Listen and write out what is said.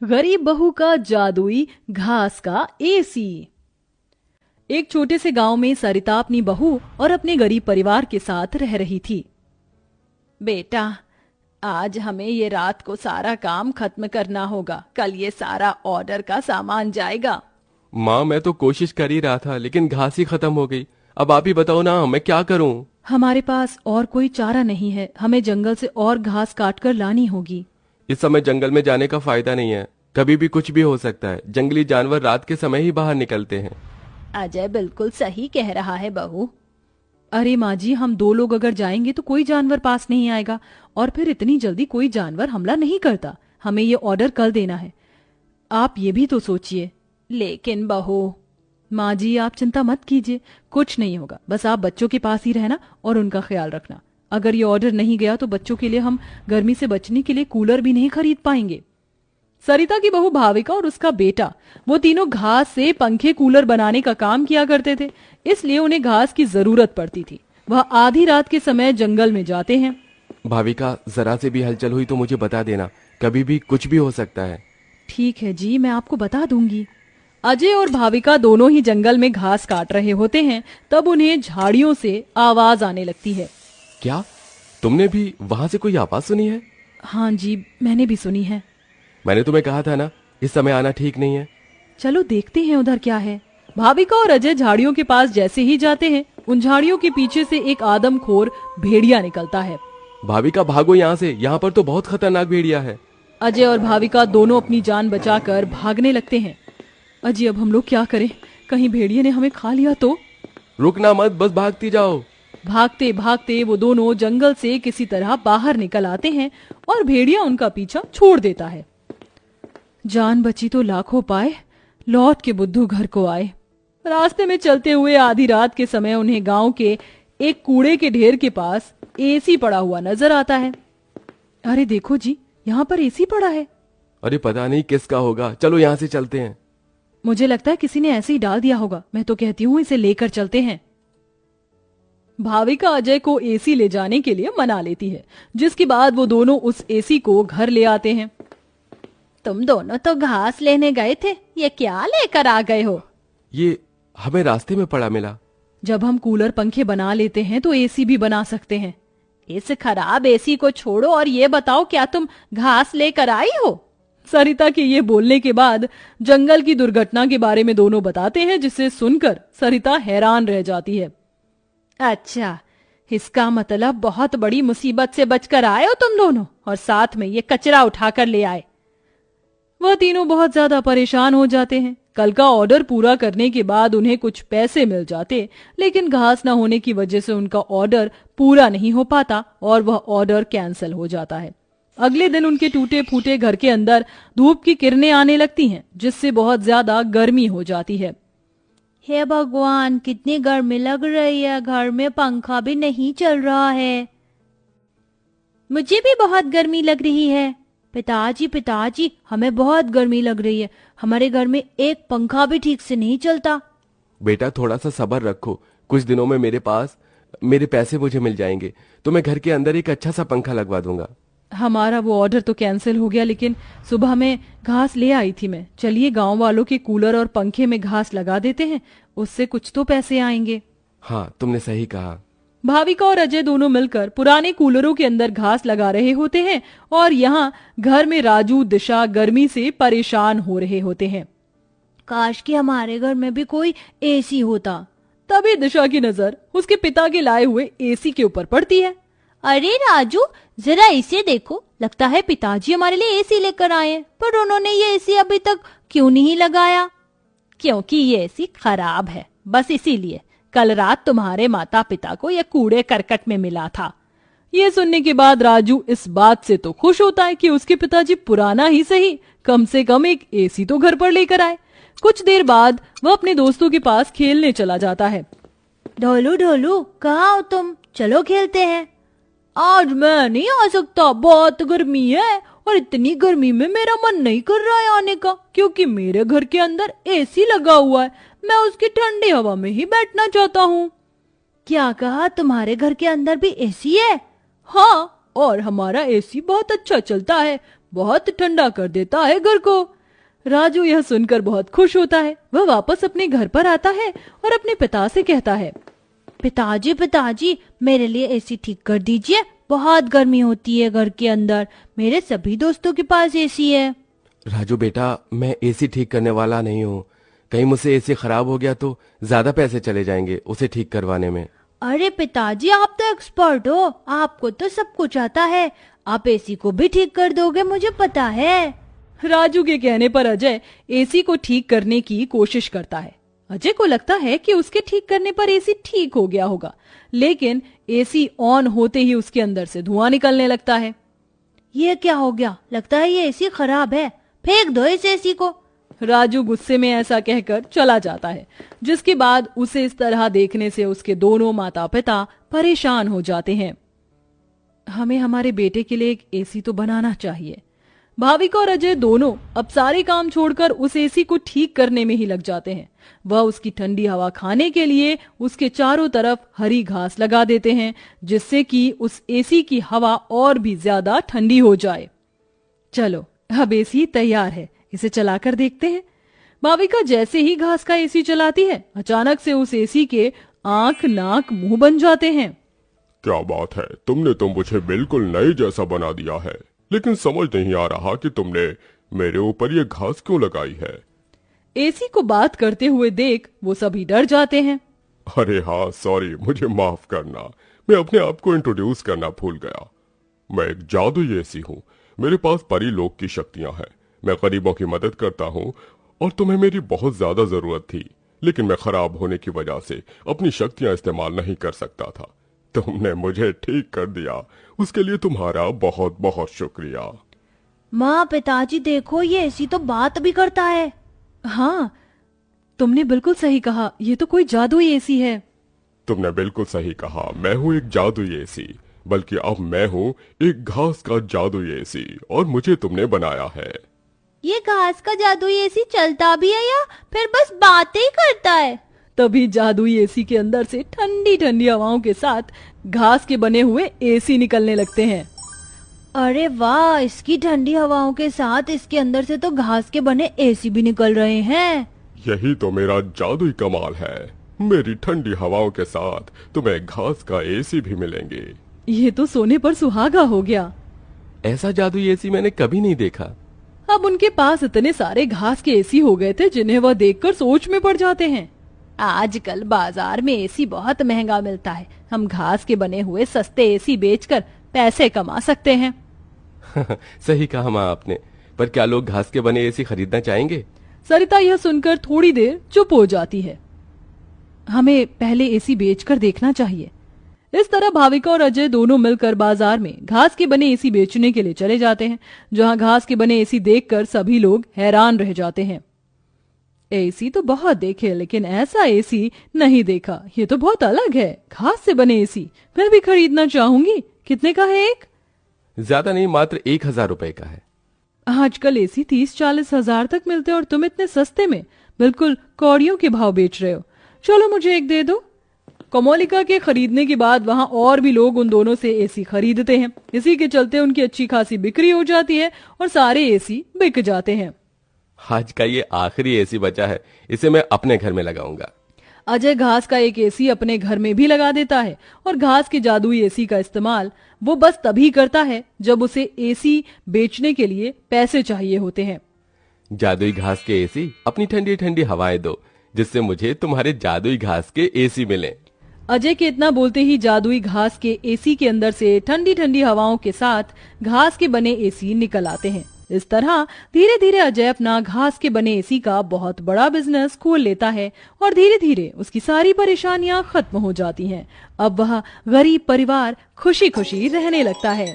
गरीब बहू का जादुई घास का एसी। एक छोटे से गांव में सरिता अपनी बहू और अपने गरीब परिवार के साथ रह रही थी। बेटा, आज हमें ये रात को सारा काम खत्म करना होगा, कल ये सारा ऑर्डर का सामान जाएगा। माँ, मैं तो कोशिश कर ही रहा था लेकिन घास ही खत्म हो गई। अब आप ही बताओ ना, मैं क्या करूँ? हमारे पास और कोई चारा नहीं है, हमें जंगल से और घास काट कर लानी होगी। इस समय जंगल में जाने का फायदा नहीं है, कभी भी कुछ भी हो सकता है। जंगली जानवर रात के समय ही बाहर निकलते हैं। अजय बिल्कुल सही कह रहा है बहू। अरे माँ जी, हम 2 लोग अगर जाएंगे तो कोई जानवर पास नहीं आएगा, और फिर इतनी जल्दी कोई जानवर हमला नहीं करता। हमें ये ऑर्डर कल देना है, आप ये भी तो सोचिए। लेकिन बहू। माँ जी, आप चिंता मत कीजिए, कुछ नहीं होगा। बस आप बच्चों के पास ही रहना और उनका ख्याल रखना। अगर ये ऑर्डर नहीं गया तो बच्चों के लिए हम गर्मी से बचने के लिए कूलर भी नहीं खरीद पाएंगे। सरिता की बहू भाविका और उसका बेटा, वो तीनों घास से पंखे कूलर बनाने का काम किया करते थे, इसलिए उन्हें घास की जरूरत पड़ती थी। वह आधी रात के समय जंगल में जाते हैं। भाविका, जरा से भी हलचल हुई तो मुझे बता देना, कभी भी कुछ भी हो सकता है। ठीक है जी, मैं आपको बता दूंगी। अजय और भाविका दोनों ही जंगल में घास काट रहे होते हैं, तब उन्हें झाड़ियों से आवाज आने लगती है। क्या तुमने भी वहां से कोई आवाज सुनी है? हाँ जी, मैंने भी सुनी है। मैंने तुम्हें कहा था ना, इस समय आना ठीक नहीं है। चलो देखते हैं उधर क्या है। भाविका और अजय झाड़ियों के पास जैसे ही जाते हैं, उन झाड़ियों के पीछे से एक आदमखोर भेड़िया निकलता है। भाविका, भागो यहाँ से, यहाँ पर तो बहुत खतरनाक भेड़िया है। अजय और भाविका दोनों अपनी जान बचाकर भागने लगते हैं। अजय, अब हम लोग क्या करें? कहीं भेड़िए ने हमें खा लिया तो? रुकना मत, बस भागती जाओ। भागते भागते वो दोनों जंगल से किसी तरह बाहर निकल आते हैं और भेड़िया उनका पीछा छोड़ देता है। जान बची तो लाखों पाए, लौट के बुद्धू घर को आए। रास्ते में चलते हुए आधी रात के समय उन्हें गांव के एक कूड़े के ढेर के पास एसी पड़ा हुआ नजर आता है। अरे देखो जी, यहाँ पर एसी पड़ा है। अरे पता नहीं किसका होगा, चलो यहाँ से चलते हैं। मुझे लगता है किसी ने ऐसे ही डाल दिया होगा। मैं तो कहती हूँ इसे लेकर चलते हैं। भाविका अजय को एसी ले जाने के लिए मना लेती है, जिसके बाद वो दोनों उस एसी को घर ले आते हैं। तुम दोनों तो घास लेने गए थे, ये क्या लेकर आ गए हो? ये हमें रास्ते में पड़ा मिला। जब हम कूलर पंखे बना लेते हैं तो एसी भी बना सकते हैं। इस खराब एसी को छोड़ो और ये बताओ, क्या तुम घास लेकर आई हो? सरिता के ये बोलने के बाद जंगल की दुर्घटना के बारे में दोनों बताते हैं, जिसे सुनकर सरिता हैरान रह जाती है। अच्छा, इसका मतलब बहुत बड़ी मुसीबत से बचकर आए हो तुम दोनों, और साथ में ये कचरा उठाकर ले आए। वह तीनों बहुत ज्यादा परेशान हो जाते हैं। कल का ऑर्डर पूरा करने के बाद उन्हें कुछ पैसे मिल जाते, लेकिन घास न होने की वजह से उनका ऑर्डर पूरा नहीं हो पाता और वह ऑर्डर कैंसिल हो जाता है। अगले दिन उनके टूटे फूटे घर के अंदर धूप की किरणें आने लगती हैं, जिससे बहुत ज्यादा गर्मी हो जाती है। हे भगवान, कितनी गर्मी लग रही है, घर में पंखा भी नहीं चल रहा है। मुझे भी बहुत गर्मी लग रही है। पिताजी पिताजी, हमें बहुत गर्मी लग रही है, हमारे घर में एक पंखा भी ठीक से नहीं चलता। बेटा, थोड़ा सा सब्र रखो, कुछ दिनों में मेरे पैसे मुझे मिल जाएंगे तो मैं घर के अंदर एक अच्छा सा पंखा लगवा दूंगा। हमारा वो ऑर्डर तो कैंसिल हो गया, लेकिन सुबह में घास ले आई थी मैं। चलिए गांव वालों के कूलर और पंखे में घास लगा देते हैं, उससे कुछ तो पैसे आएंगे। हाँ, तुमने सही कहा। भाविका और अजय दोनों मिलकर पुराने कूलरों के अंदर घास लगा रहे होते हैं और यहाँ घर में राजू दिशा गर्मी से परेशान हो रहे होते हैं। काश कि हमारे घर में भी कोई एसी होता। तभी दिशा की नजर उसके पिता के लाए हुए एसी के ऊपर पड़ती है। अरे राजू, जरा इसे देखो, लगता है पिताजी हमारे लिए एसी लेकर आए हैं, पर उन्होंने ये एसी अभी तक क्यों नहीं लगाया? क्योंकि ये एसी खराब है, बस इसीलिए। कल रात तुम्हारे माता पिता को यह कूड़े करकट में मिला था। ये सुनने के बाद राजू इस बात से तो खुश होता है कि उसके पिताजी पुराना ही सही, कम से कम एक एसी तो घर पर लेकर आए। कुछ देर बाद वह अपने दोस्तों के पास खेलने चला जाता है। ढोलू ढोलू, कहाँ हो तुम? चलो खेलते हैं। आज मैं नहीं आ सकता, बहुत गर्मी है, और इतनी गर्मी में मेरा मन नहीं कर रहा है आने का, क्योंकि मेरे घर के अंदर एसी लगा हुआ है। मैं उसकी ठंडी हवा में ही बैठना चाहता हूँ। क्या कहा? तुम्हारे घर के अंदर भी एसी है? हाँ, और हमारा एसी बहुत अच्छा चलता है, बहुत ठंडा कर देता है घर को। राजू यह सुनकर बहुत खुश होता है। वह वापस अपने घर पर आता है और अपने पिता से कहता है, पिताजी पिताजी मेरे लिए एसी ठीक कर दीजिए, बहुत गर्मी होती है घर के अंदर, मेरे सभी दोस्तों के पास एसी है। राजू बेटा, मैं एसी ठीक करने वाला नहीं हूँ। कहीं मुझसे एसी खराब हो गया तो ज्यादा पैसे चले जाएंगे उसे ठीक करवाने में। अरे पिताजी आप तो एक्सपर्ट हो, आपको तो सब कुछ आता है, आप एसी को भी ठीक कर दोगे मुझे पता है। राजू के कहने पर अजय एसी को ठीक करने की कोशिश करता है। अजय को लगता है कि उसके ठीक करने पर एसी ठीक हो गया होगा, लेकिन एसी ऑन होते ही उसके अंदर से धुआं निकलने लगता है। ये क्या हो गया, लगता है ये एसी खराब है, फेंक दो इस एसी को। राजू गुस्से में ऐसा कहकर चला जाता है, जिसके बाद उसे इस तरह देखने से उसके दोनों माता पिता परेशान हो जाते हैं। हमें हमारे बेटे के लिए एक एसी तो बनाना चाहिए। भाविका और अजय दोनों अब सारे काम छोड़कर उस एसी को ठीक करने में ही लग जाते हैं। वह उसकी ठंडी हवा खाने के लिए उसके चारों तरफ हरी घास लगा देते हैं, जिससे कि उस एसी की हवा और भी ज्यादा ठंडी हो जाए। चलो अब एसी तैयार है, इसे चलाकर देखते हैं। भाविका जैसे ही घास का एसी चलाती है, अचानक से उस एसी के आंख नाक मुंह बन जाते हैं। क्या बात है, तुमने तो मुझे बिल्कुल नए जैसा बना दिया है, लेकिन समझ नहीं आ रहा कि तुमने मेरे ऊपर ये घास क्यों लगाई है। एसी को बात करते हुए देख वो सभी डर जाते हैं। अरे हाँ सॉरी, मुझे माफ करना, मैं अपने आप को इंट्रोड्यूस करना भूल गया। मैं एक जादुई एसी हूँ, मेरे पास परी लोक की शक्तियां हैं, मैं गरीबों की मदद करता हूँ और तुम्हें मेरी बहुत ज्यादा जरूरत थी, लेकिन मैं खराब होने की वजह से अपनी शक्तियां इस्तेमाल नहीं कर सकता था। तुमने मुझे ठीक कर दिया, उसके लिए तुम्हारा बहुत बहुत शुक्रिया। माँ पिताजी देखो, ये एसी तो बात भी करता है। हाँ, तुमने बिल्कुल सही कहा, ये तो कोई जादुई एसी है। तुमने बिल्कुल सही कहा, मैं हूँ एक जादुई एसी, बल्कि अब मैं हूँ एक घास का जादुई एसी और मुझे तुमने बनाया है। ये घास का जादुई एसी चलता भी है या फिर बस बातें ही करता है? तभी जादुई एसी के अंदर से ठंडी ठंडी हवाओं के साथ घास के बने हुए एसी निकलने लगते हैं। अरे वाह, इसकी ठंडी हवाओं के साथ इसके अंदर से तो घास के बने एसी भी निकल रहे हैं। यही तो मेरा जादुई कमाल है, मेरी ठंडी हवाओं के साथ तुम्हें घास का एसी भी मिलेंगे। ये तो सोने पर सुहागा हो गया। ऐसा जादुई एसी मैंने कभी नहीं देखा। अब उनके पास इतने सारे घास के एसी हो गए थे जिन्हें वह देखकर सोच में पड़ जाते हैं। आजकल बाजार में एसी बहुत महंगा मिलता है, हम घास के बने हुए सस्ते एसी बेचकर पैसे कमा सकते हैं। सही कहा माँ आपने, पर क्या लोग घास के बने एसी खरीदना चाहेंगे? सरिता यह सुनकर थोड़ी देर चुप हो जाती है। हमें पहले एसी बेचकर देखना चाहिए। इस तरह भाविका और अजय दोनों मिलकर बाजार में घास के बने एसी बेचने के लिए चले जाते हैं, जहां घास के बने एसी देखकर सभी लोग हैरान रह जाते हैं। एसी तो बहुत देखे, लेकिन ऐसा एसी नहीं देखा, ये तो बहुत अलग है। घास से बने एसी मैं भी खरीदना चाहूंगी। कितने का है एक? ज्यादा नहीं, मात्र 1000 रुपए का है। आजकल एसी 30-40 हजार तक मिलते हैं और तुम इतने सस्ते में बिल्कुल कौड़ियों के भाव बेच रहे हो। चलो मुझे एक दे दो। कोमोलिका के खरीदने के बाद वहां और भी लोग उन दोनों से एसी खरीदते हैं। इसी के चलते उनकी अच्छी खासी बिक्री हो जाती है और सारे एसी बिक जाते हैं। आज का ये आखिरी एसी बचा है, इसे मैं अपने घर में लगाऊंगा। अजय घास का एक एसी अपने घर में भी लगा देता है और घास के जादुई एसी का इस्तेमाल वो बस तभी करता है जब उसे एसी बेचने के लिए पैसे चाहिए होते हैं। जादुई घास के एसी, अपनी ठंडी ठंडी हवाएं दो, जिससे मुझे तुम्हारे जादुई घास के एसी मिले। अजय के इतना बोलते ही जादुई घास के एसी के अंदर से ठंडी ठंडी हवाओं के साथ घास के बने एसी निकल आते हैं। इस तरह धीरे धीरे अजय अपना घास के बने एसी का बहुत बड़ा बिजनेस खोल लेता है और धीरे धीरे उसकी सारी परेशानियां खत्म हो जाती हैं। अब वह गरीब परिवार खुशी खुशी रहने लगता है।